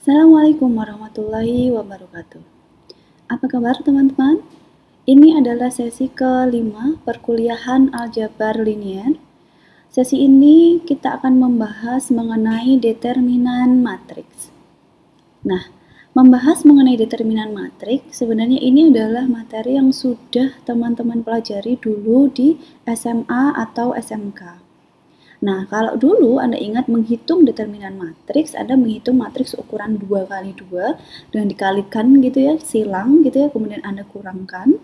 Assalamualaikum warahmatullahi wabarakatuh. Apa kabar teman-teman? Ini adalah sesi kelima perkuliahan aljabar linier. Sesi ini kita akan membahas mengenai determinan matriks. Nah, membahas mengenai determinan matriks, sebenarnya ini adalah materi yang sudah teman-teman pelajari dulu di SMA atau SMK. Nah, kalau dulu Anda ingat menghitung determinan matriks, Anda menghitung matriks ukuran 2x2 dan dikalikan gitu ya, silang gitu ya, kemudian Anda kurangkan.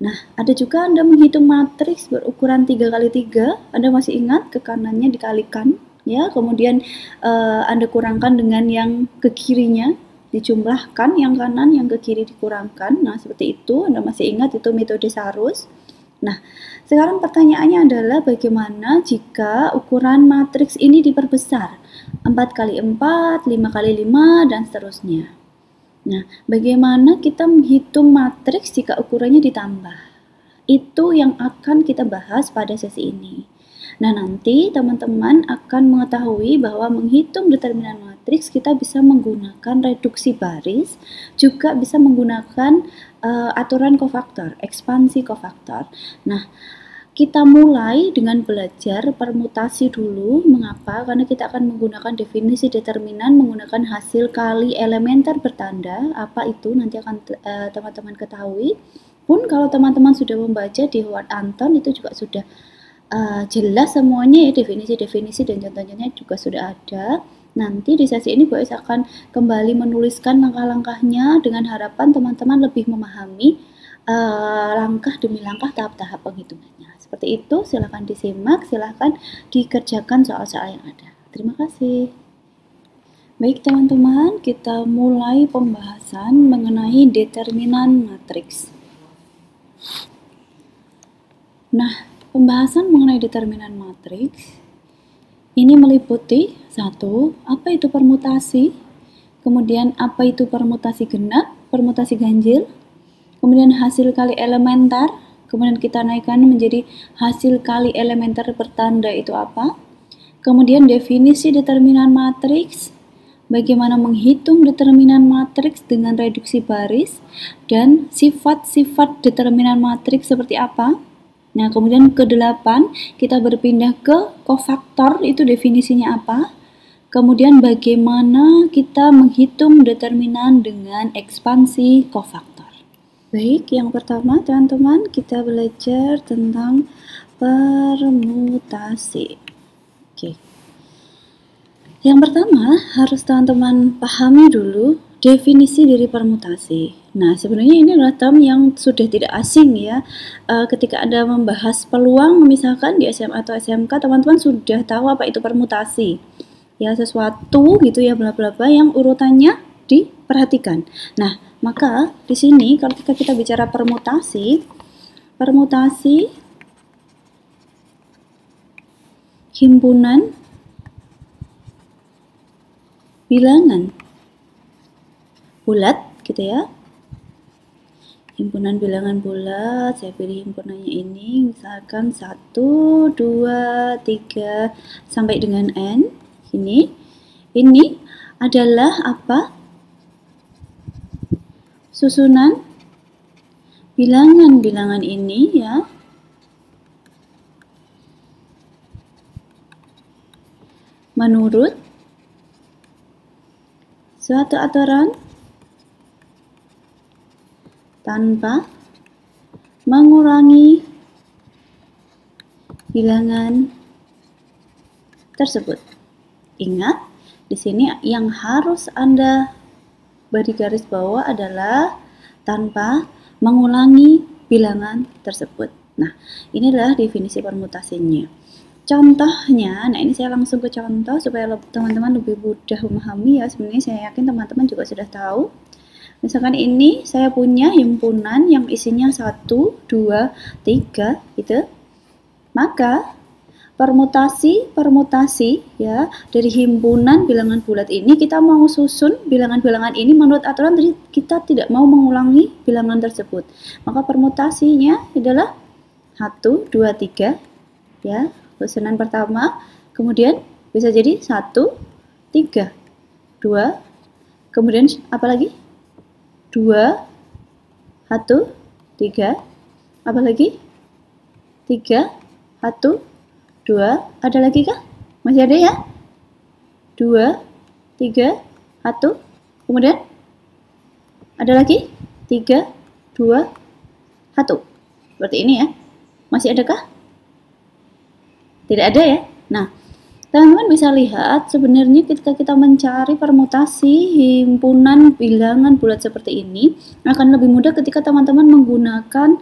Nah, ada juga Anda menghitung matriks berukuran 3x3, Anda masih ingat ke kanannya dikalikan ya, kemudian Anda kurangkan dengan yang ke kirinya, dijumlahkan yang kanan, yang ke kiri dikurangkan. Nah, seperti itu, Anda masih ingat itu metode Sarus. Nah, sekarang pertanyaannya adalah bagaimana jika ukuran matriks ini diperbesar 4x4, 5x5, dan seterusnya. Nah, bagaimana kita menghitung matriks jika ukurannya ditambah? Itu yang akan kita bahas pada sesi ini. Nah, nanti teman-teman akan mengetahui bahwa menghitung determinan matriks kita bisa menggunakan reduksi baris, juga bisa menggunakan aturan kofaktor, ekspansi kofaktor. Nah, kita mulai dengan belajar permutasi dulu. Mengapa? Karena kita akan menggunakan definisi determinan menggunakan hasil kali elementer bertanda. Apa itu? Nanti akan teman-teman ketahui. Pun kalau teman-teman sudah membaca di Howard Anton itu juga sudah jelas semuanya ya, definisi-definisi dan contoh-contohnya juga sudah ada. Nanti di sesi ini Bu Ais akan kembali menuliskan langkah-langkahnya dengan harapan teman-teman lebih memahami langkah demi langkah tahap-tahap penghitungannya. Seperti itu, silahkan disimak, silahkan dikerjakan soal-soal yang ada. Terima kasih. Baik teman-teman, kita mulai pembahasan mengenai determinan matriks. Nah, pembahasan mengenai determinan matriks ini meliputi 1. Apa itu permutasi? Kemudian apa itu permutasi genap, permutasi ganjil? Kemudian hasil kali elementer, kemudian kita naikkan menjadi hasil kali elementer bertanda itu apa? Kemudian definisi determinan matriks, bagaimana menghitung determinan matriks dengan reduksi baris, dan sifat-sifat determinan matriks seperti apa? Nah, kemudian ke-8 kita berpindah ke kofaktor, itu definisinya apa? Kemudian bagaimana kita menghitung determinan dengan ekspansi kofaktor. Baik, yang pertama teman-teman kita belajar tentang permutasi. Oke. Yang pertama harus teman-teman pahami dulu definisi dari permutasi. Nah, sebenarnya ini adalah term yang sudah tidak asing ya. Ketika Anda membahas peluang misalkan di SMA atau SMK, teman-teman sudah tahu apa itu permutasi. Ya, sesuatu gitu ya, bla bla bla yang urutannya diperhatikan. Nah, maka di sini kalau kita bicara permutasi himpunan bilangan bulat gitu ya. Himpunan bilangan bulat, saya pilih himpunannya ini, misalkan 1, 2, 3 sampai dengan N. Ini adalah apa? Susunan bilangan-bilangan ini ya. Menurut suatu aturan tanpa mengurangi bilangan tersebut. Ingat, di sini yang harus Anda beri garis bawah adalah tanpa mengulangi bilangan tersebut. Nah, ini adalah definisi permutasinya. Contohnya, nah ini saya langsung ke contoh supaya teman-teman lebih mudah memahami ya. Sebenarnya saya yakin teman-teman juga sudah tahu. Misalkan ini saya punya himpunan yang isinya 1, 2, 3 gitu. Maka permutasi ya dari himpunan bilangan bulat ini kita mau susun bilangan-bilangan ini menurut aturan tadi kita tidak mau mengulangi bilangan tersebut. Maka permutasinya adalah 1, 2, 3 ya. Susunan pertama, kemudian bisa jadi 1, 3, 2, kemudian apa lagi? 2, 1, 3, apa lagi? 3, 1, 2, ada lagi kah? Masih ada ya? 2, 3, 1, kemudian ada lagi? 3, 2, 1. Seperti ini ya. Masih adakah? Tidak ada ya? Nah, teman-teman bisa lihat sebenarnya ketika kita mencari permutasi himpunan bilangan bulat seperti ini akan lebih mudah ketika teman-teman menggunakan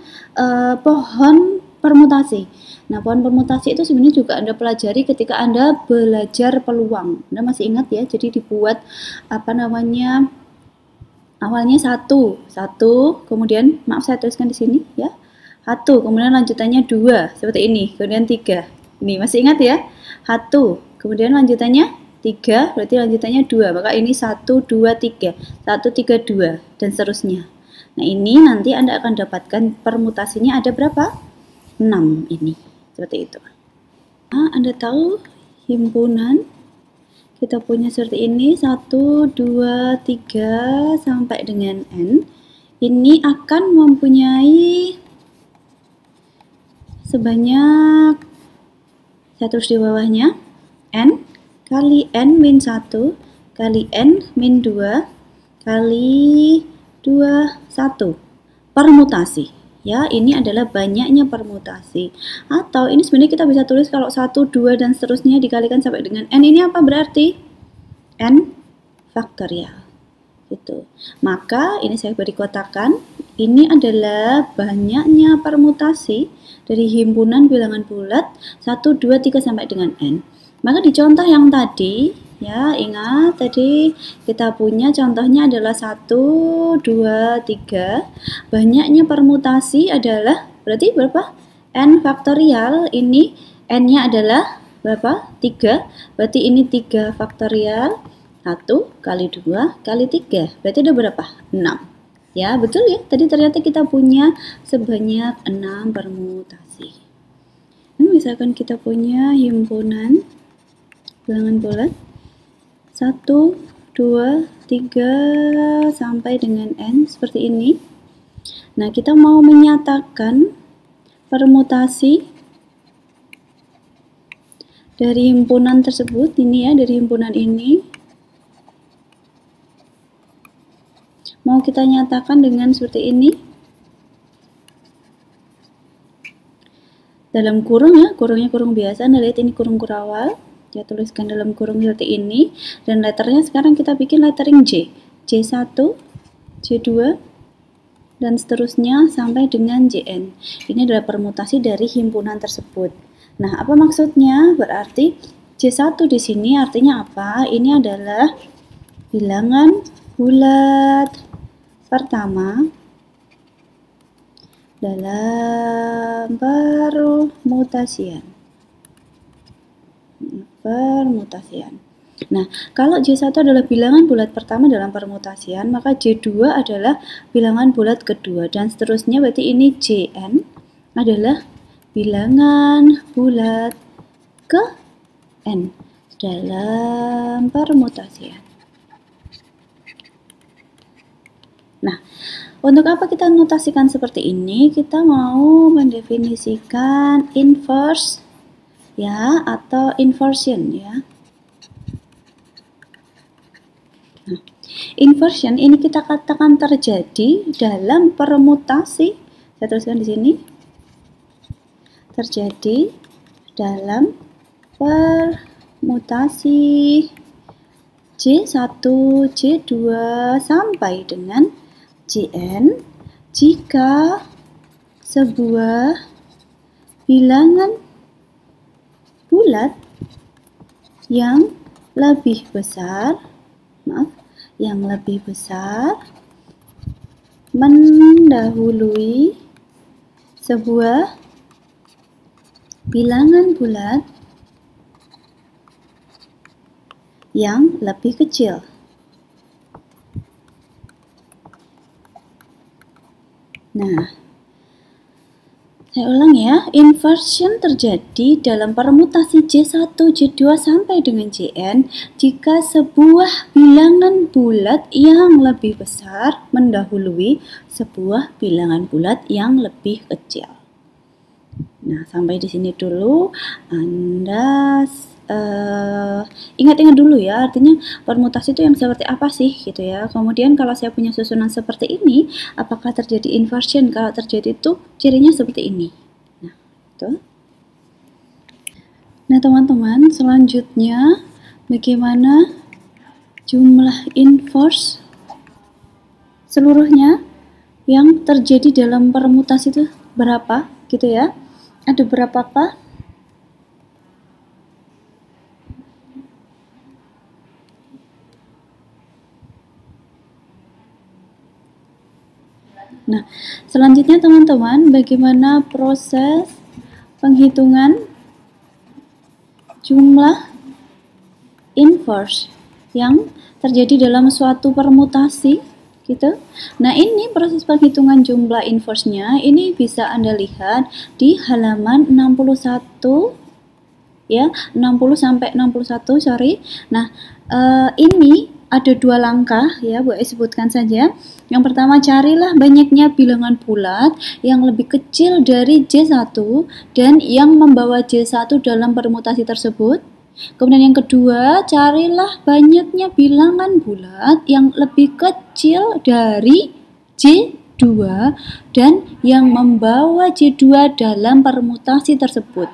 pohon permutasi. Nah, pohon permutasi itu sebenarnya juga Anda pelajari ketika Anda belajar peluang. Anda masih ingat ya? Jadi dibuat awalnya satu, kemudian maaf saya tuliskan di sini ya. 1, kemudian lanjutannya 2, seperti ini, kemudian 3. Ini masih ingat ya? 1, kemudian lanjutannya 3, berarti lanjutannya 2. Maka ini 1, 2, 3. 1, 3, 2 dan seterusnya. Nah, ini nanti Anda akan dapatkan permutasinya ada berapa? 6 ini. Seperti itu. Nah, Anda tahu himpunan kita punya seperti ini 1, 2, 3 sampai dengan N. Ini akan mempunyai sebanyak, saya tulis di bawahnya, N kali N min 1 kali N min 2 kali 2, 1. Permutasi. Ya, ini adalah banyaknya permutasi. Atau ini sebenarnya kita bisa tulis kalau 1, 2, dan seterusnya dikalikan sampai dengan N. Ini apa berarti? N faktorial. Gitu. Maka ini saya beri kotakan. Ini adalah banyaknya permutasi dari himpunan bilangan bulat 1, 2, 3 sampai dengan N. Maka di contoh yang tadi, ya ingat tadi kita punya contohnya adalah 1, 2, 3. Banyaknya permutasi adalah berarti berapa? N faktorial. Ini N-nya adalah berapa? 3. Berarti ini 3 faktorial. 1 kali 2 kali 3. Berarti ada berapa? 6. Ya, betul ya. Tadi ternyata kita punya sebanyak 6 permutasi. Nah, misalkan kita punya himpunan bilangan bulat 1, 2, 3 sampai dengan N seperti ini. Nah, kita mau menyatakan permutasi dari himpunan tersebut. Ini ya, dari himpunan ini. Mau kita nyatakan dengan seperti ini. Dalam kurung ya, kurungnya kurung biasa. Anda lihat ini kurung kurawal. Saya tuliskan dalam kurung seperti ini. Dan letternya sekarang kita bikin lettering J. J1, J2, dan seterusnya sampai dengan JN. Ini adalah permutasi dari himpunan tersebut. Nah, apa maksudnya? Berarti J1 di sini artinya apa? Ini adalah bilangan bulat pertama dalam permutasian. Nah, kalau J1 adalah bilangan bulat pertama dalam permutasian, maka J2 adalah bilangan bulat kedua, dan seterusnya. Berarti ini Jn adalah bilangan bulat ke N dalam permutasian. Nah, untuk apa kita notasikan seperti ini? Kita mau mendefinisikan inverse ya, atau inversion ya. Nah, inversion ini kita katakan terjadi dalam permutasi. Saya tuliskan di sini. Terjadi dalam permutasi J1, J2 sampai dengan Jn jika sebuah bilangan bulat yang lebih besar, mendahului sebuah bilangan bulat yang lebih kecil. Nah, Saya ulang ya, inversion terjadi dalam permutasi J1, J2 sampai dengan Jn jika sebuah bilangan bulat yang lebih besar mendahului sebuah bilangan bulat yang lebih kecil. Nah, sampai di sini dulu. Anda ingat-ingat dulu ya, artinya permutasi itu yang seperti apa sih gitu ya. Kemudian kalau saya punya susunan seperti ini, apakah terjadi inversion? Kalau terjadi itu cirinya seperti ini. Nah, itu. Nah, teman-teman, selanjutnya bagaimana jumlah inverse seluruhnya yang terjadi dalam permutasi itu berapa gitu ya? Ada berapakah? Nah, selanjutnya teman-teman, bagaimana proses penghitungan jumlah inverse yang terjadi dalam suatu permutasi gitu. Nah, ini proses penghitungan jumlah inverse-nya ini bisa Anda lihat di halaman 61 ya, 60 sampai 61, sorry. Nah, ini ada dua langkah ya, Bu sebutkan saja. Yang pertama, carilah banyaknya bilangan bulat yang lebih kecil dari J1 dan yang membawa J1 dalam permutasi tersebut. Kemudian yang kedua, carilah banyaknya bilangan bulat yang lebih kecil dari J2 dan yang membawa J2 dalam permutasi tersebut.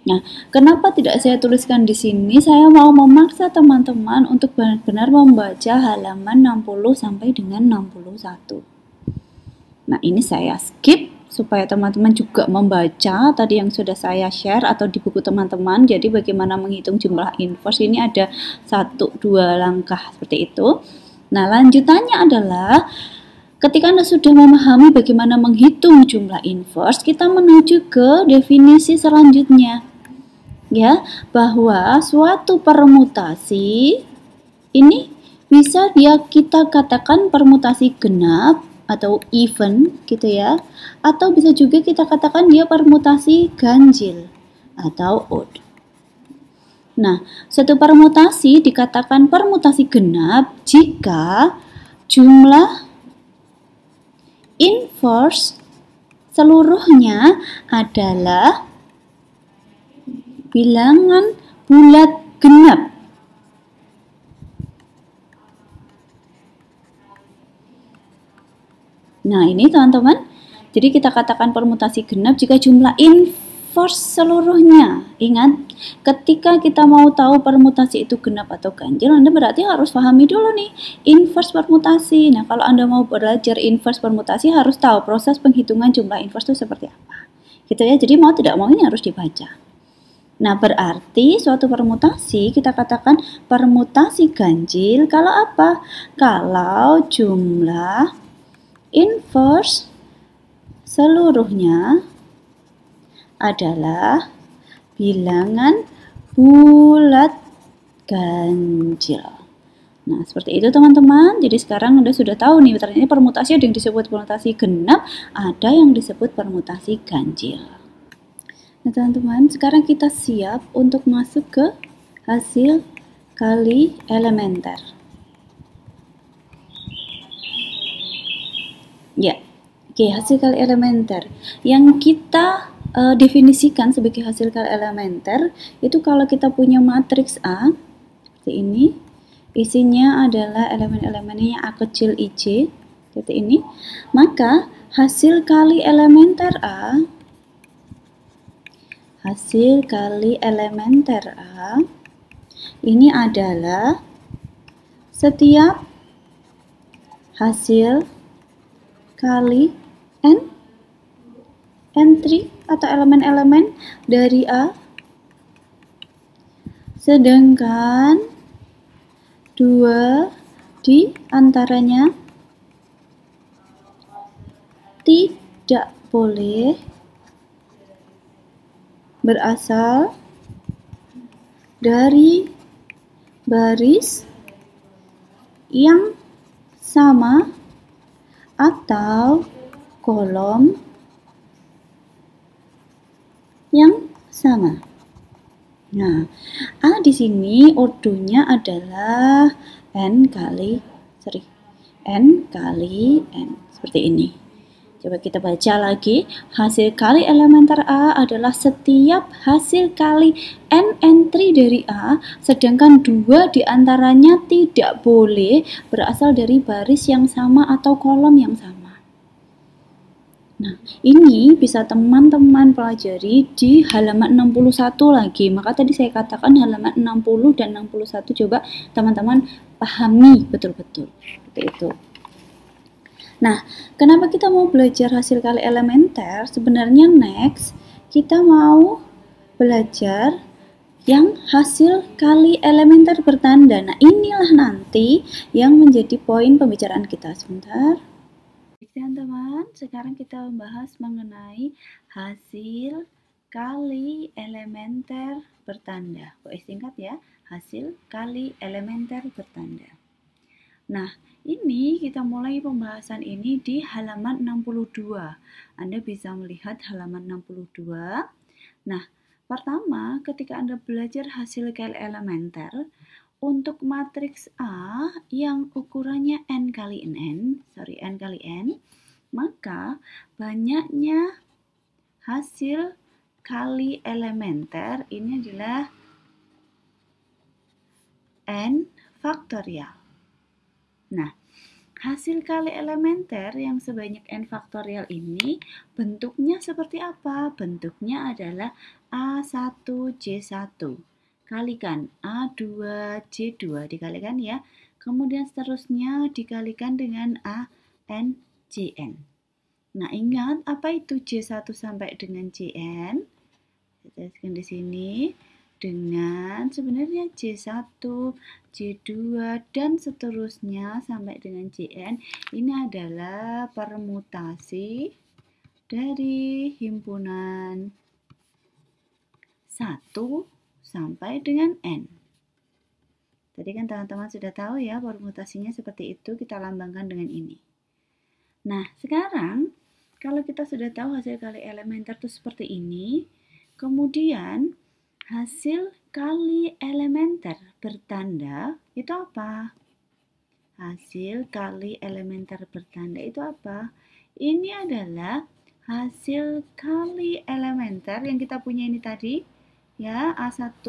Nah, kenapa tidak saya tuliskan di sini? Saya mau memaksa teman-teman untuk benar-benar membaca halaman 60 sampai dengan 61. Nah, ini saya skip supaya teman-teman juga membaca tadi yang sudah saya share atau di buku teman-teman. Jadi bagaimana menghitung jumlah inverse ini ada 1-2 langkah seperti itu. Nah, lanjutannya adalah ketika Anda sudah memahami bagaimana menghitung jumlah inverse, kita menuju ke definisi selanjutnya. Ya, bahwa suatu permutasi ini bisa kita katakan permutasi genap atau even gitu ya, atau bisa juga kita katakan dia permutasi ganjil atau odd. Nah, suatu permutasi dikatakan permutasi genap jika jumlah inverse seluruhnya adalah bilangan bulat genap. Nah, ini teman-teman. Jadi kita katakan permutasi genap jika jumlah inverse seluruhnya. Ingat, ketika kita mau tahu permutasi itu genap atau ganjil, Anda berarti harus pahami dulu nih inverse permutasi. Nah, kalau Anda mau belajar inverse permutasi harus tahu proses penghitungan jumlah inverse itu seperti apa. Gitu ya. Jadi mau tidak mau ini harus dibaca. Nah, berarti suatu permutasi kita katakan permutasi ganjil kalau apa? Kalau jumlah inverse seluruhnya adalah bilangan bulat ganjil. Nah, seperti itu teman-teman. Jadi sekarang Anda sudah tahu nih, ternyata permutasi ada yang disebut permutasi genap, ada yang disebut permutasi ganjil. Nah teman-teman, sekarang kita siap untuk masuk ke hasil kali elementer. Ya, oke, hasil kali elementer. Yang kita definisikan sebagai hasil kali elementer, itu kalau kita punya matriks A, seperti ini, isinya adalah elemen-elemennya A kecil IJ, seperti ini, maka hasil kali elementer A ini adalah setiap hasil kali entry atau elemen-elemen dari A, sedangkan 2 di antaranya tidak boleh berasal dari baris yang sama atau kolom yang sama. Nah, A di sini ordonya adalah N kali N seperti ini. Coba kita baca lagi. Hasil kali elementer A adalah setiap hasil kali n entry dari A, sedangkan 2 diantaranya tidak boleh berasal dari baris yang sama atau kolom yang sama. Nah, ini bisa teman-teman pelajari di halaman 61 lagi. Maka tadi saya katakan halaman 60 dan 61 coba teman-teman pahami betul-betul. Seperti itu. Nah, kenapa kita mau belajar hasil kali elementer? Sebenarnya next kita mau belajar yang hasil kali elementer bertanda. Nah, inilah nanti yang menjadi poin pembicaraan kita. Sebentar. Teman-teman, sekarang kita membahas mengenai hasil kali elementer bertanda. Singkat ya, hasil kali elementer bertanda. Nah, ini kita mulai pembahasan ini di halaman 62. Anda bisa melihat halaman 62. Nah, pertama ketika Anda belajar hasil kali elementer, untuk matriks A yang ukurannya n kali n, maka banyaknya hasil kali elementer ini adalah n faktorial. Nah, hasil kali elementer yang sebanyak n faktorial ini bentuknya seperti apa? Bentuknya adalah A1J1 kalikan A2J2 dikalikan ya. Kemudian seterusnya dikalikan dengan ANJN. Nah, ingat apa itu J1 sampai dengan JN? Kita tuliskan di sini dengan sebenarnya J1, J2 dan seterusnya sampai dengan JN. Ini adalah permutasi dari himpunan 1 sampai dengan N. Tadi kan teman-teman sudah tahu ya permutasinya seperti itu, kita lambangkan dengan ini. Nah, sekarang kalau kita sudah tahu hasil kali elementer itu seperti ini, kemudian hasil kali elementer bertanda itu apa? Hasil kali elementer bertanda itu apa? Ini adalah hasil kali elementer yang kita punya ini tadi, ya, A1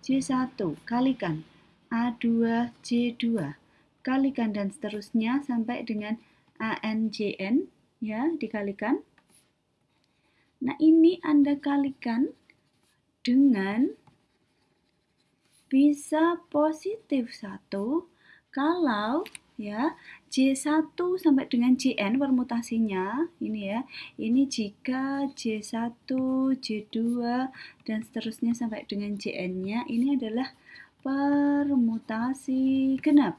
J1 kalikan A2 J2 kalikan dan seterusnya sampai dengan ANJN, ya, dikalikan. Nah, ini Anda kalikan dengan bisa positif 1 kalau ya J1 sampai dengan JN permutasinya ini ya. Ini jika J1, J2 dan seterusnya sampai dengan JN-nya ini adalah permutasi genap.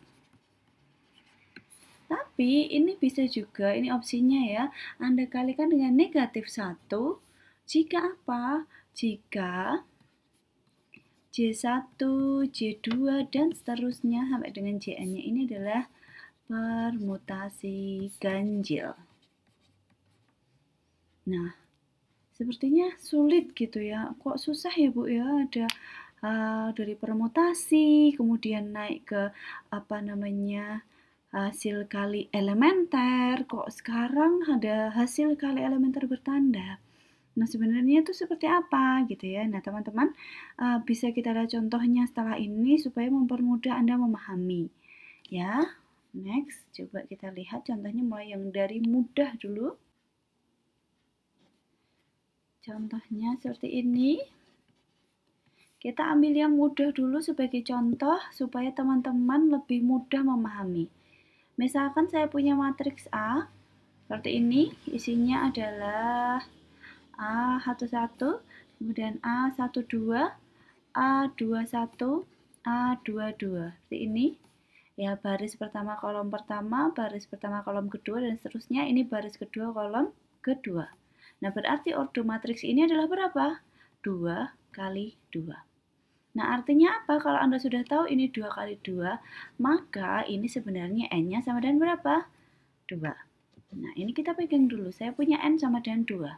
Tapi ini bisa juga, ini opsinya ya, Anda kalikan dengan negatif 1 jika apa? Jika J1, J2, dan seterusnya sampai dengan JN-nya ini adalah permutasi ganjil. Nah, sepertinya sulit gitu ya. Kok susah ya Bu ya? Ada dari permutasi, kemudian naik ke hasil kali elementer. Kok sekarang ada hasil kali elementer bertanda? Nah, sebenarnya itu seperti apa gitu ya. Nah, teman-teman bisa kita lihat contohnya setelah ini supaya mempermudah Anda memahami. Ya, next, coba kita lihat contohnya mulai yang dari mudah dulu. Contohnya seperti ini. Kita ambil yang mudah dulu sebagai contoh supaya teman-teman lebih mudah memahami. Misalkan saya punya matriks A, seperti ini, isinya adalah A11, kemudian A12, A21, A22. Seperti ini. Ya, baris pertama kolom pertama, baris pertama kolom kedua, dan seterusnya. Ini baris kedua kolom kedua. Nah, berarti ordo matriks ini adalah berapa? 2 kali 2. Nah, artinya apa? Kalau Anda sudah tahu ini 2 kali 2, maka ini sebenarnya N-nya sama dengan berapa? 2. Nah, ini kita pegang dulu. Saya punya N sama dengan 2.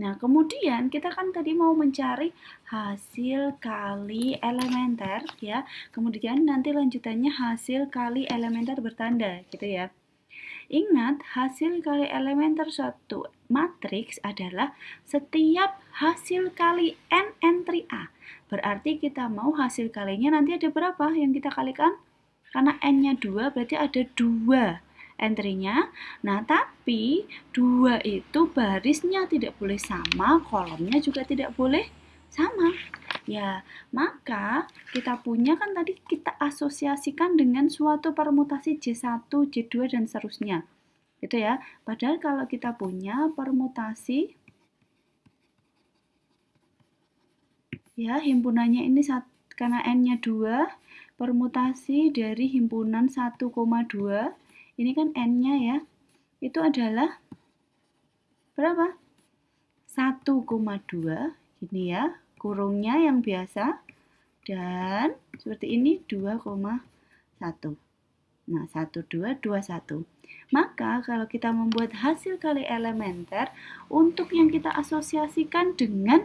Nah, kemudian kita kan tadi mau mencari hasil kali elementer ya. Kemudian nanti lanjutannya hasil kali elementer bertanda gitu ya. Ingat, hasil kali elementer suatu matriks adalah setiap hasil kali n entry A. Berarti kita mau hasil kalinya nanti ada berapa yang kita kalikan? Karena n-nya 2 berarti ada 2 entry-nya. Nah, tapi 2 itu barisnya tidak boleh sama, kolomnya juga tidak boleh sama. Ya, maka kita punya kan tadi kita asosiasikan dengan suatu permutasi J1, J2, dan seterusnya. Gitu ya. Padahal kalau kita punya permutasi, ya himpunannya ini karena N-nya 2, permutasi dari himpunan 1,2, ini kan N-nya ya, itu adalah berapa? 1,2, gini ya, kurungnya yang biasa, dan seperti ini 2,1. Nah, 1, 2, 2, 1. Maka kalau kita membuat hasil kali elementer, untuk yang kita asosiasikan dengan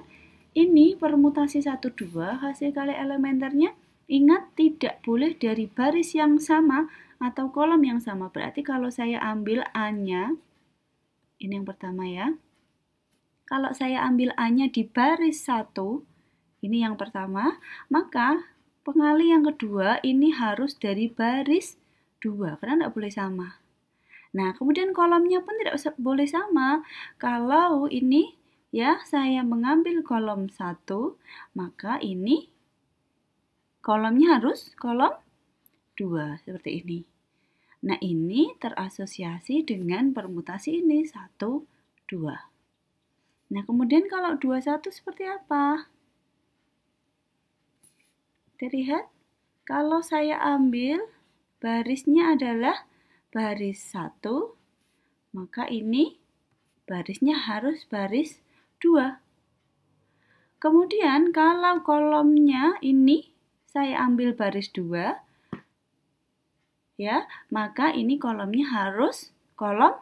ini permutasi 1, 2, hasil kali elementernya, ingat tidak boleh dari baris yang sama atau kolom yang sama. Berarti kalau saya ambil A-nya, ini yang pertama ya. Kalau saya ambil A-nya di baris 1, ini yang pertama, maka pengali yang kedua ini harus dari baris 2, karena tidak boleh sama. Nah, kemudian kolomnya pun tidak boleh sama. Kalau ini ya saya mengambil kolom 1, maka ini kolomnya harus kolom 2, seperti ini. Nah, ini terasosiasi dengan permutasi ini, 1, 2. Nah, kemudian kalau 2, 1 seperti apa? Terlihat? Kalau saya ambil barisnya adalah baris 1, maka ini barisnya harus baris 2. Kemudian kalau kolomnya ini saya ambil baris 2, ya, maka ini kolomnya harus kolom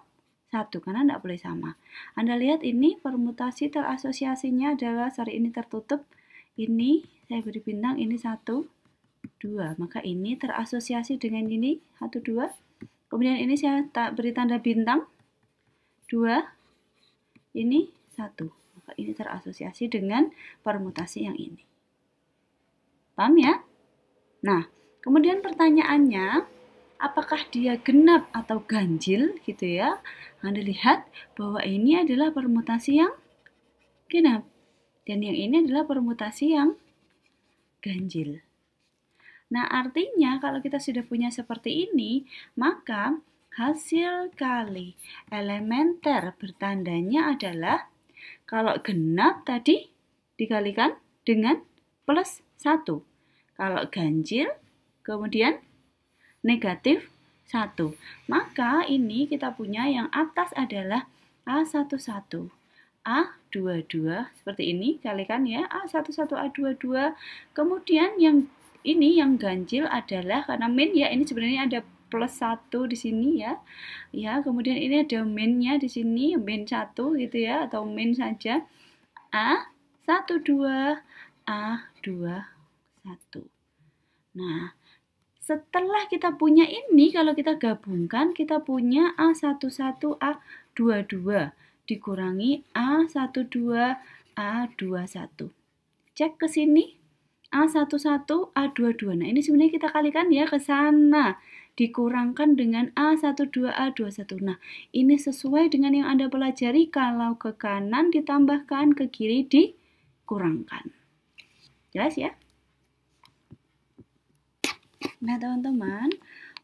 1 karena tidak boleh sama. Anda lihat ini permutasi terasosiasinya adalah, ini tertutup, ini saya beri bintang, ini 1, 2. Maka ini terasosiasi dengan ini 1, 2. Kemudian ini saya beri tanda bintang 2. Ini 1. Maka ini terasosiasi dengan permutasi yang ini. Paham ya? Nah, kemudian pertanyaannya, apakah dia genap atau ganjil gitu ya? Anda lihat bahwa ini adalah permutasi yang genap dan yang ini adalah permutasi yang ganjil. Nah, artinya kalau kita sudah punya seperti ini, maka hasil kali elementer bertandanya adalah kalau genap tadi dikalikan dengan plus 1. Kalau ganjil kemudian negatif 1. Maka ini kita punya yang atas adalah A11, A22, seperti ini, kalikan ya, A11, A22. Kemudian yang ini yang ganjil adalah karena min ya, ini sebenarnya ada plus 1 di sini ya. Ya, kemudian ini ada minnya di sini, min 1 gitu ya, atau min saja. A12, A21. Nah, setelah kita punya ini, kalau kita gabungkan, kita punya A11, A22 dikurangi A12, A21. Cek ke sini, A11, A22. Nah, ini sebenarnya kita kalikan ya ke sana. Dikurangkan dengan A12, A21. Nah, ini sesuai dengan yang Anda pelajari. Kalau ke kanan ditambahkan, ke kiri dikurangkan. Jelas ya? Nah, teman-teman,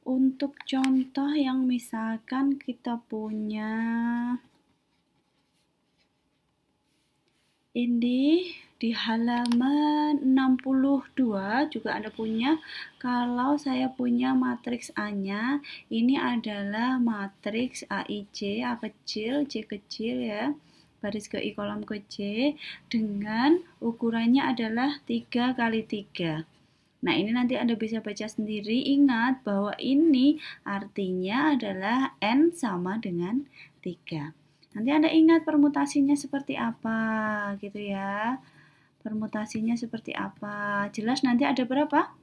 untuk contoh yang misalkan kita punya ini di halaman 62 juga Anda punya. Kalau saya punya matriks A-nya, ini adalah matriks AIJ, A kecil, J kecil ya, baris ke I, kolom ke J, dengan ukurannya adalah 3 kali 3. Nah, ini nanti Anda bisa baca sendiri. Ingat bahwa ini artinya adalah N sama dengan 3. Nanti Anda ingat permutasinya seperti apa gitu ya. Permutasinya seperti apa. Jelas nanti ada berapa?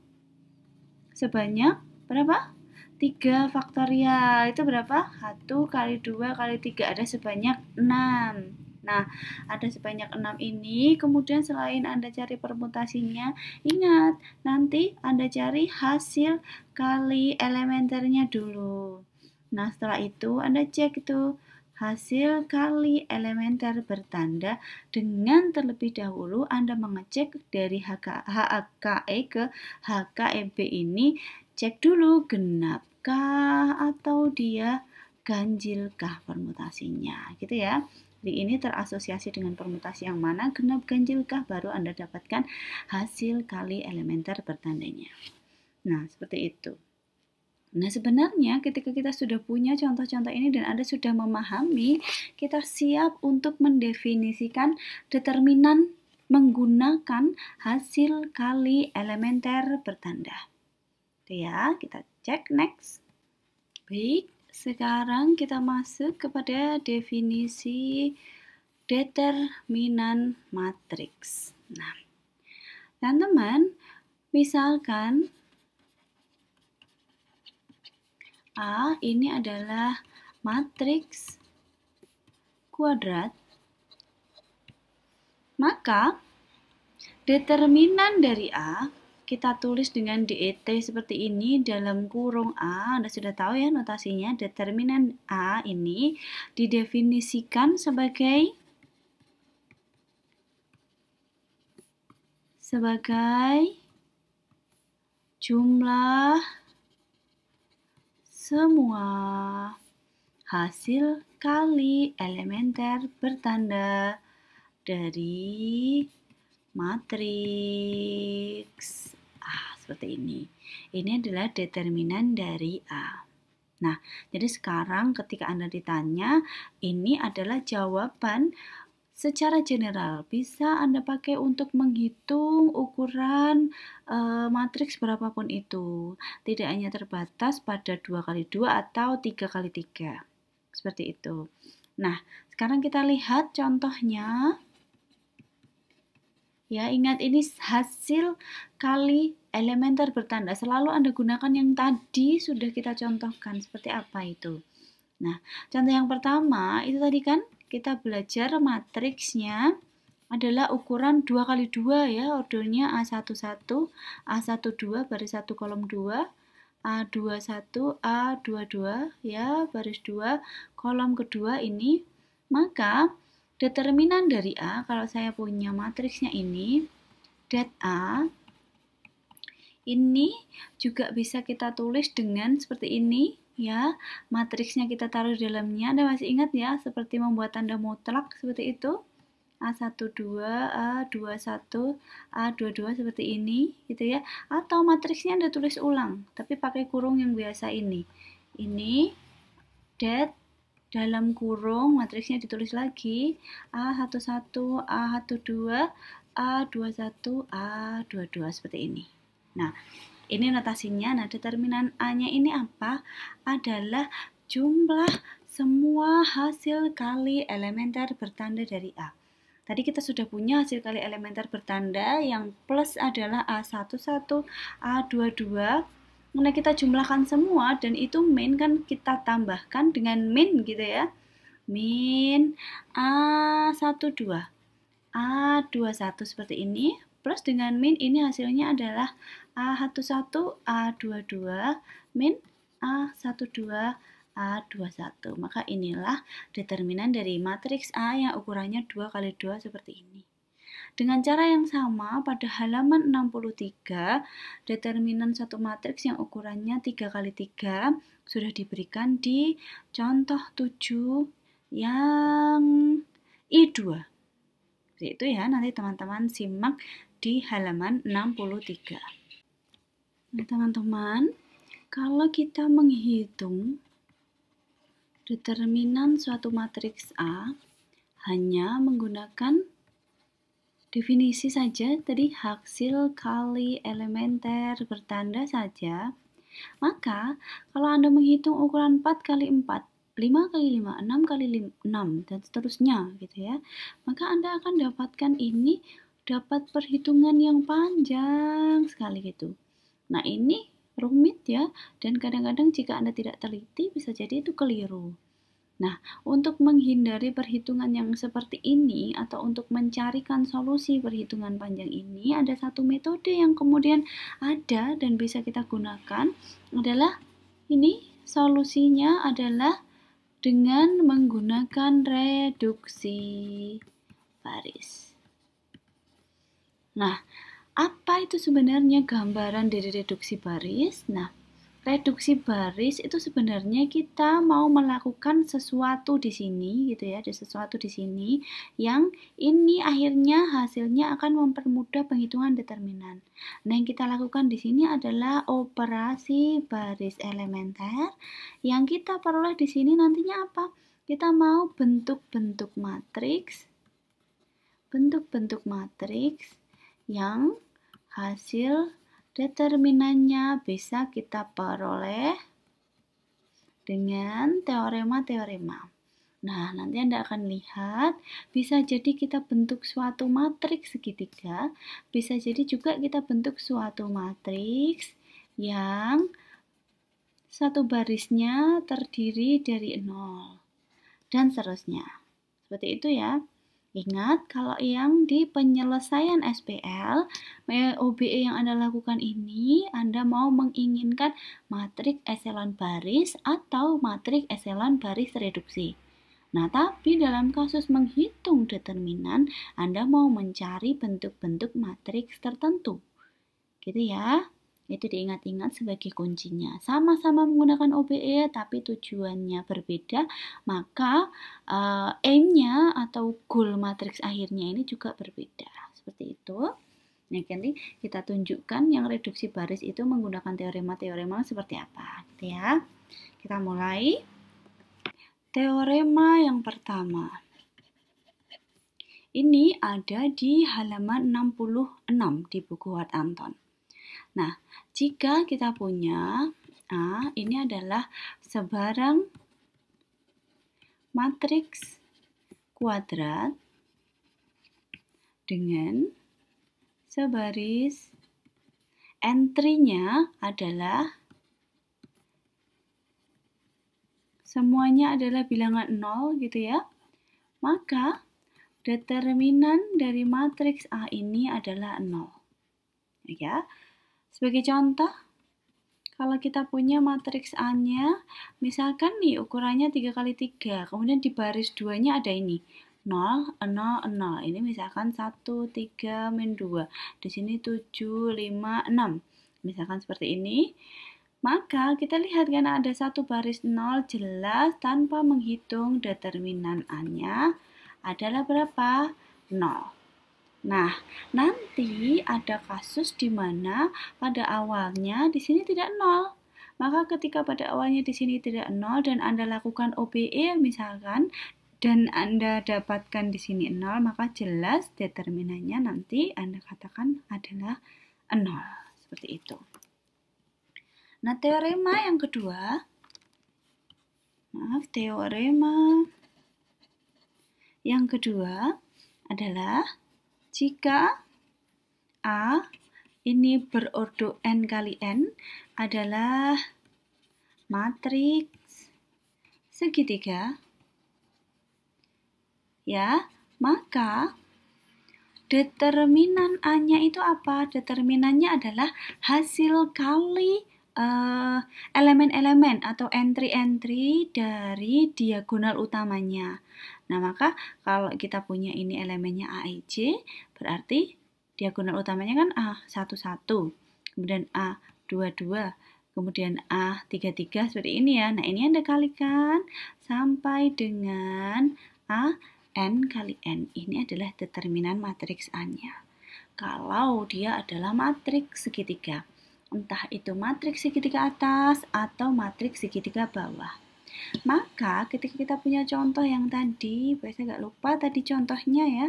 Sebanyak berapa? 3 faktorial. Itu berapa? 1 kali 2 kali 3. Ada sebanyak 6. Nah, ada sebanyak 6 ini. Kemudian selain Anda cari permutasinya, ingat, nanti Anda cari hasil kali elementernya dulu. Nah, setelah itu Anda cek itu hasil kali elementer bertanda dengan terlebih dahulu Anda mengecek dari HKE ke HKEB ini, cek dulu genapkah atau dia ganjilkah permutasinya gitu ya. Jadi ini terasosiasi dengan permutasi yang mana, genap ganjilkah, baru Anda dapatkan hasil kali elementer bertandanya. Nah, seperti itu. Nah, sebenarnya ketika kita sudah punya contoh-contoh ini dan Anda sudah memahami, kita siap untuk mendefinisikan determinan menggunakan hasil kali elementer bertanda. Oke ya, kita cek next. Baik, sekarang kita masuk kepada definisi determinan matriks. Nah, teman-teman, misalkan A ini adalah matriks kuadrat, maka determinan dari A kita tulis dengan DET seperti ini dalam kurung A. Anda sudah tahu ya notasinya. Determinan A ini didefinisikan sebagai jumlah semua hasil kali elementer bertanda dari matriks A seperti ini. Ini adalah determinan dari A. Nah, jadi sekarang ketika Anda ditanya, ini adalah jawaban secara general. Bisa Anda pakai untuk menghitung ukuran matriks berapapun itu. Tidak hanya terbatas pada 2 kali 2 atau 3 kali 3. Seperti itu. Nah, sekarang kita lihat contohnya. Ya, ingat ini hasil kali elementer bertanda. Selalu Anda gunakan yang tadi sudah kita contohkan. Seperti apa itu? Nah, contoh yang pertama itu tadi kan kita belajar matriksnya adalah ukuran 2 kali 2 ya, ordernya A11, A12 baris 1 kolom 2, A21, A22 ya, baris 2 kolom kedua ini. Maka determinan dari A, kalau saya punya matriksnya ini, det A ini juga bisa kita tulis dengan seperti ini ya, matriksnya kita taruh di dalamnya. Anda masih ingat ya, seperti membuat tanda mutlak seperti itu. A12, A21, A22 seperti ini gitu ya. Atau matriksnya Anda tulis ulang, tapi pakai kurung yang biasa ini. Ini det dalam kurung, matriksnya ditulis lagi A11, A12, A21, A22 seperti ini. Nah, ini notasinya. Nah, determinan A-nya ini apa? Adalah jumlah semua hasil kali elementer bertanda dari A. Tadi kita sudah punya hasil kali elementer bertanda yang plus adalah A11, A22. Nah, kita jumlahkan semua dan itu min kan kita tambahkan dengan min gitu ya. Min A12, A21 seperti ini. Plus dengan min ini hasilnya adalah A11, A22, min A12, A21. Maka inilah determinan dari matriks A yang ukurannya 2 kali 2 seperti ini. Dengan cara yang sama, pada halaman 63, determinan satu matriks yang ukurannya 3 kali 3 sudah diberikan di contoh 7 yang I2. Itu ya, nanti teman-teman simak di halaman 63. Nah, teman-teman, kalau kita menghitung determinan suatu matriks A hanya menggunakan definisi saja, tadi hasil kali elementer bertanda saja, maka kalau Anda menghitung ukuran 4 kali 4, 5 kali 5, 6 kali 6, dan seterusnya gitu ya. Maka Anda akan dapatkan ini, dapat perhitungan yang panjang sekali gitu. Nah, ini rumit ya, dan kadang-kadang jika Anda tidak teliti bisa jadi itu keliru. Nah, untuk menghindari perhitungan yang seperti ini atau untuk mencarikan solusi perhitungan panjang ini, ada satu metode yang kemudian ada dan bisa kita gunakan adalah ini, solusinya adalah dengan menggunakan reduksi baris. Nah, apa itu sebenarnya gambaran dari reduksi baris? Nah, reduksi baris itu sebenarnya kita mau melakukan sesuatu di sini gitu ya, ada sesuatu di sini yang ini akhirnya hasilnya akan mempermudah penghitungan determinan. Nah, yang kita lakukan di sini adalah operasi baris elementer. Yang kita peroleh di sini nantinya apa? Kita mau bentuk-bentuk matriks yang hasil determinannya bisa kita peroleh dengan teorema-teorema. Nah, nanti Anda akan lihat, bisa jadi kita bentuk suatu matriks segitiga, bisa jadi juga kita bentuk suatu matriks yang satu barisnya terdiri dari 0, dan seterusnya. Seperti itu ya. Ingat, kalau yang di penyelesaian SPL, OBE yang Anda lakukan ini, Anda mau menginginkan matriks eselon baris atau matriks eselon baris reduksi. Nah, tapi dalam kasus menghitung determinan, Anda mau mencari bentuk-bentuk matriks tertentu. Gitu ya. Itu diingat-ingat sebagai kuncinya. Sama-sama menggunakan OBE tapi tujuannya berbeda, maka aim-nya atau goal matriks akhirnya ini juga berbeda. Seperti itu. Nah, nanti kita tunjukkan yang reduksi baris itu menggunakan teorema-teorema seperti apa, gitu ya. Kita mulai. Teorema yang pertama. Ini ada di halaman 66 di buku Watt Anton. Nah, jika kita punya A, ini adalah sebarang matriks kuadrat dengan sebaris, entry-nya adalah semuanya adalah bilangan 0 gitu ya. Maka determinan dari matriks A ini adalah 0. Ya. Sebagai contoh, kalau kita punya matriks A-nya, misalkan nih ukurannya 3 kali 3, kemudian di baris 2-nya ada ini, 0, 0, 0. Ini misalkan 1, 3, min 2. Di sini 7, 5, 6. Misalkan seperti ini. Maka kita lihat kan ada satu baris 0 jelas tanpa menghitung determinan A-nya adalah berapa? 0. Nah, nanti ada kasus di mana pada awalnya di sini tidak 0. Maka ketika pada awalnya di sini tidak 0 dan Anda lakukan OBE misalkan, dan Anda dapatkan di sini 0, maka jelas determinannya nanti Anda katakan adalah 0. Seperti itu. Nah, teorema yang kedua. Teorema yang kedua adalah jika A ini berordo n kali n adalah matriks segitiga, ya, maka determinan A-nya itu apa? Determinannya adalah hasil kali elemen-elemen atau entry-entry dari diagonal utamanya. Nah, maka kalau kita punya ini elemennya AIJ, berarti diagonal utamanya kan A11, kemudian A22, kemudian A33, seperti ini ya. Nah, ini Anda kalikan sampai dengan AN kali N. Ini adalah determinan matriks A-nya. Kalau dia adalah matriks segitiga, entah itu matriks segitiga atas atau matriks segitiga bawah. Maka ketika kita punya contoh yang tadi, saya nggak lupa tadi contohnya ya.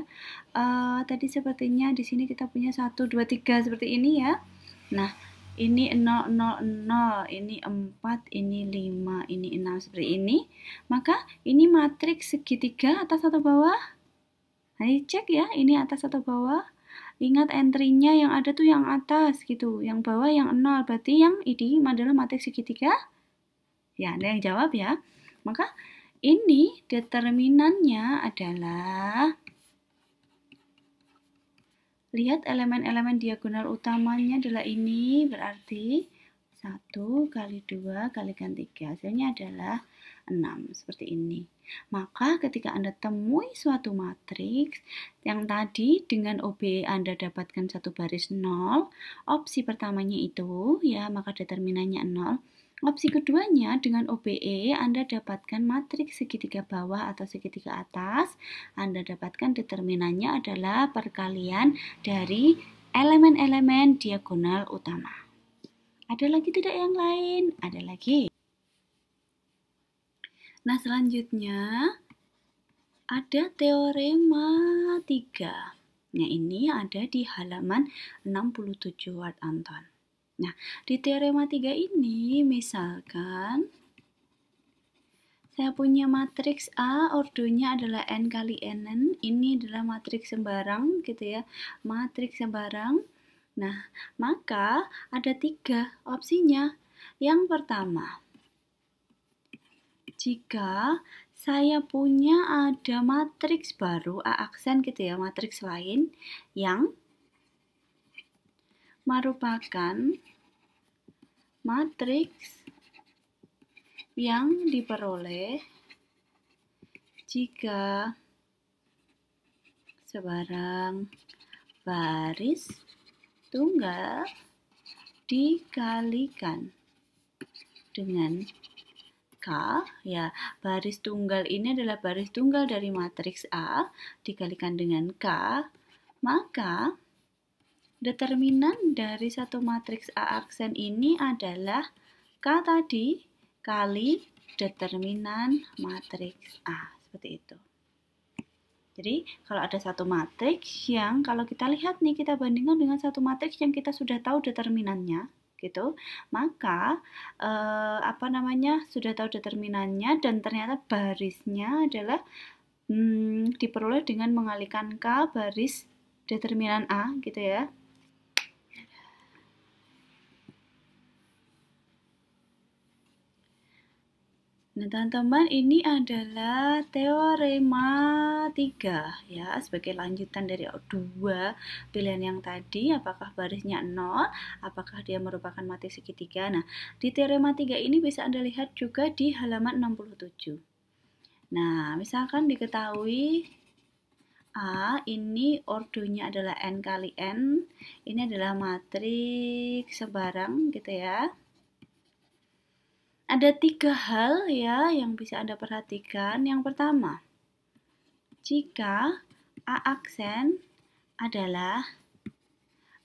Tadi sepertinya di sini kita punya 1, 2, 3 seperti ini ya. Nah, ini 0, 0, 0, ini 4, ini 5, ini 6, seperti ini, maka ini matriks segitiga atas atau bawah? Ayo cek ya, ini atas atau bawah? Ingat entry-nya yang ada tuh yang atas gitu, yang bawah yang 0, berarti yang ini adalah matriks segitiga? Ya, ada yang jawab ya. Maka ini determinannya adalah, lihat elemen-elemen diagonal utamanya adalah ini, berarti 1 kali 2 kalikan 3, hasilnya adalah 6, seperti ini. Maka ketika Anda temui suatu matriks yang tadi dengan OBE Anda dapatkan satu baris 0, opsi pertamanya itu ya, maka determinannya 0. Opsi keduanya dengan OBE Anda dapatkan matriks segitiga bawah atau segitiga atas, Anda dapatkan determinannya adalah perkalian dari elemen-elemen diagonal utama. Ada lagi tidak yang lain? Ada lagi. Nah, selanjutnya ada teorema 3. Nah, ini ada di halaman 67 Ward Anton. Nah, di teorema 3 ini misalkan saya punya matriks A, ordonya adalah n kali n, ini adalah matriks sembarang gitu ya, matriks sembarang. Nah, maka ada 3 opsinya. Yang pertama, jika saya punya ada matriks baru, A aksen gitu ya, matriks lain yang merupakan matriks yang diperoleh jika sebarang baris tunggal dikalikan dengan K, ya baris tunggal ini adalah baris tunggal dari matriks A dikalikan dengan K, maka determinan dari satu matriks A aksen ini adalah K tadi kali determinan matriks A, seperti itu. Jadi kalau ada satu matriks yang kalau kita lihat nih, kita bandingkan dengan satu matriks yang kita sudah tahu determinannya gitu, maka sudah tahu determinannya dan ternyata barisnya adalah diperoleh dengan mengalihkan K baris determinan A gitu ya. Nah, teman-teman, ini adalah teorema 3 ya, sebagai lanjutan dari 2 pilihan yang tadi, apakah barisnya 0, apakah dia merupakan matriks segitiga. Nah, di teorema 3 ini bisa Anda lihat juga di halaman 67. Nah, misalkan diketahui A ini ordonya adalah n kali n, ini adalah matriks sembarang gitu ya. Ada 3 hal ya yang bisa Anda perhatikan. Yang pertama, jika A aksen adalah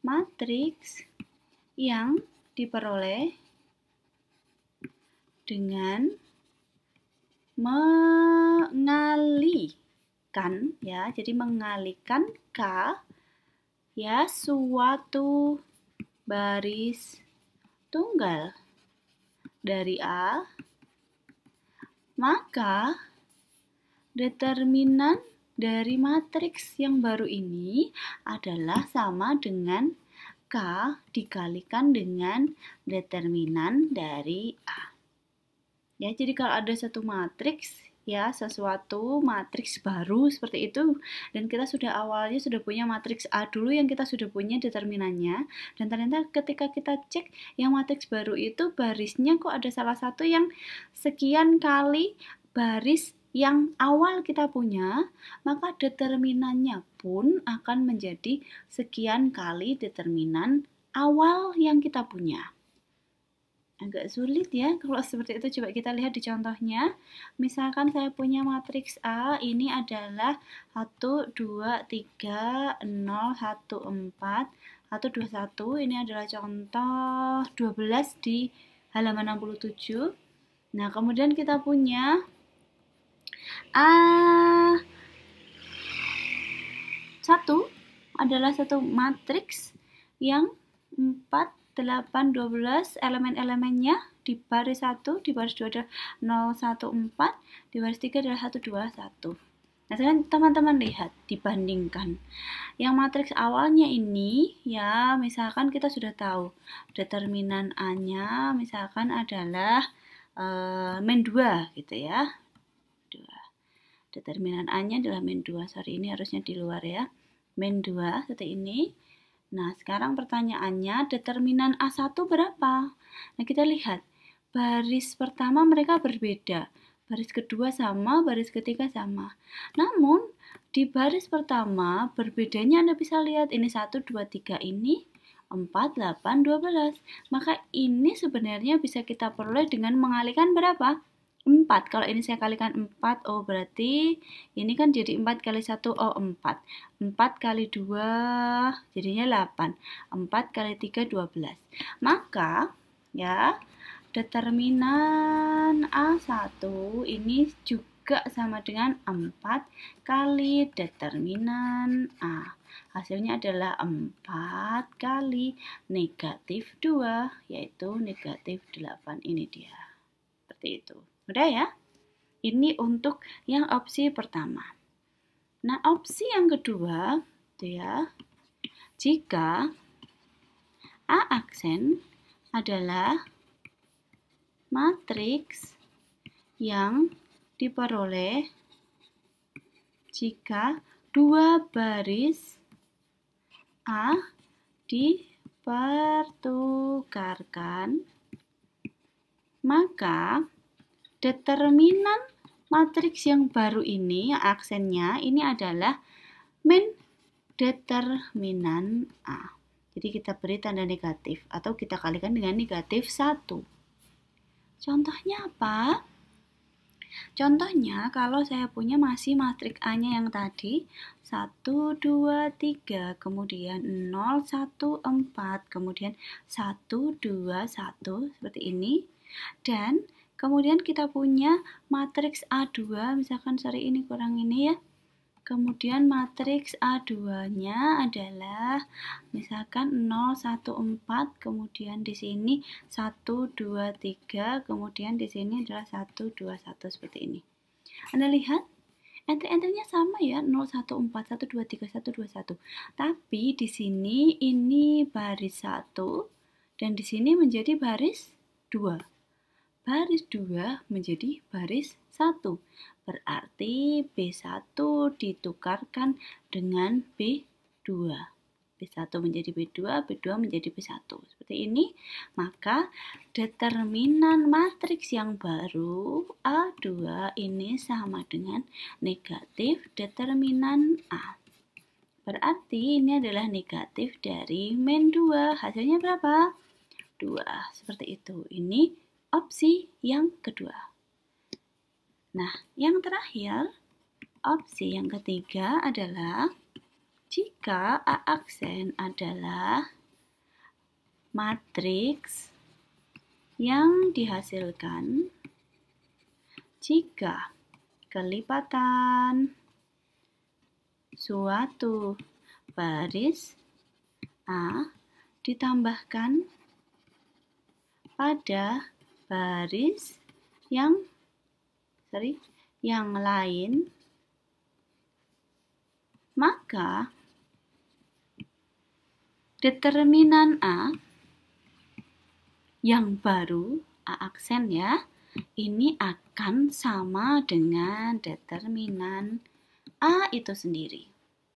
matriks yang diperoleh dengan mengalihkan ya, jadi mengalihkan K ya suatu baris tunggal dari A, maka determinan dari matriks yang baru ini adalah sama dengan K dikalikan dengan determinan dari A. Ya, jadi kalau ada satu matriks ya, sesuatu matriks baru seperti itu, dan kita awalnya sudah punya matriks A dulu yang kita sudah punya determinannya, dan ternyata ketika kita cek yang matriks baru itu barisnya kok ada salah satu yang sekian kali baris yang awal kita punya, maka determinannya pun akan menjadi sekian kali determinan awal yang kita punya. Agak sulit ya kalau seperti itu. Coba kita lihat di contohnya. Misalkan saya punya matriks A, ini adalah 1, 2, 3, 0, 1, 4, 1, 2, 1. Ini adalah contoh 12 di halaman 67. Nah, kemudian kita punya A1 adalah satu matriks yang 4, 8, 12 elemen-elemennya di baris 1, di baris 2 adalah 0, 1, 4, di baris 3 adalah 1, 2, 1. Nah, sekarang teman-teman lihat, dibandingkan. Yang matriks awalnya ini, ya, misalkan kita sudah tahu determinan A-nya misalkan adalah min 2 gitu ya. 2. Determinan A-nya adalah min 2. Sorry, ini harusnya di luar ya. Min 2 seperti ini. Nah, sekarang pertanyaannya, determinan A1 berapa? Nah, kita lihat. Baris pertama mereka berbeda. Baris kedua sama, baris ketiga sama. Namun, di baris pertama, berbedanya Anda bisa lihat. Ini 1, 2, 3 ini 4, 8, 12. Maka ini sebenarnya bisa kita peroleh dengan mengalihkan berapa? 4. Kalau ini saya kalikan 4, oh berarti ini kan jadi 4 kali 1, oh 4. 4 kali 2, jadinya 8. 4 kali 3, 12. Maka, ya, determinan A1 ini juga sama dengan 4 kali determinan A. Hasilnya adalah 4 kali negatif 2, yaitu negatif 8. Ini dia. Seperti itu. Udah ya? Ini untuk yang opsi pertama. Nah, opsi yang kedua, itu ya, jika A aksen adalah matriks yang diperoleh jika dua baris A dipertukarkan, maka determinan matriks yang baru ini, aksennya ini adalah min determinan A. Jadi kita beri tanda negatif atau kita kalikan dengan negatif 1. Contohnya apa? Contohnya kalau saya punya masih matriks A-nya yang tadi 1, 2, 3, kemudian 0, 1, 4, kemudian 1, 2, 1 seperti ini. Dan kemudian kita punya matriks A2, misalkan sorry ini kurang ini ya. Kemudian matriks A2-nya adalah misalkan 0, 1, 4, kemudian di sini 1, 2, 3, kemudian di sini adalah 1, 2, 1 seperti ini. Anda lihat entry-entry-nya sama ya, 0, 1, 4, 1, 2, 3, 1, 2, 1. Tapi di sini ini baris 1 dan di sini menjadi baris 2. Baris 2 menjadi baris 1. Berarti B1 ditukarkan dengan B2. B1 menjadi B2, B2 menjadi B1. Seperti ini. Maka determinan matriks yang baru A2 ini sama dengan negatif determinan A. Berarti ini adalah negatif dari min 2. Hasilnya berapa? 2. Seperti itu. Ini opsi yang kedua. Nah, yang terakhir, opsi yang ketiga adalah jika A aksen adalah matriks yang dihasilkan jika kelipatan suatu baris A ditambahkan pada baris yang lain, maka determinan A yang baru, A aksen ya, ini akan sama dengan determinan A itu sendiri.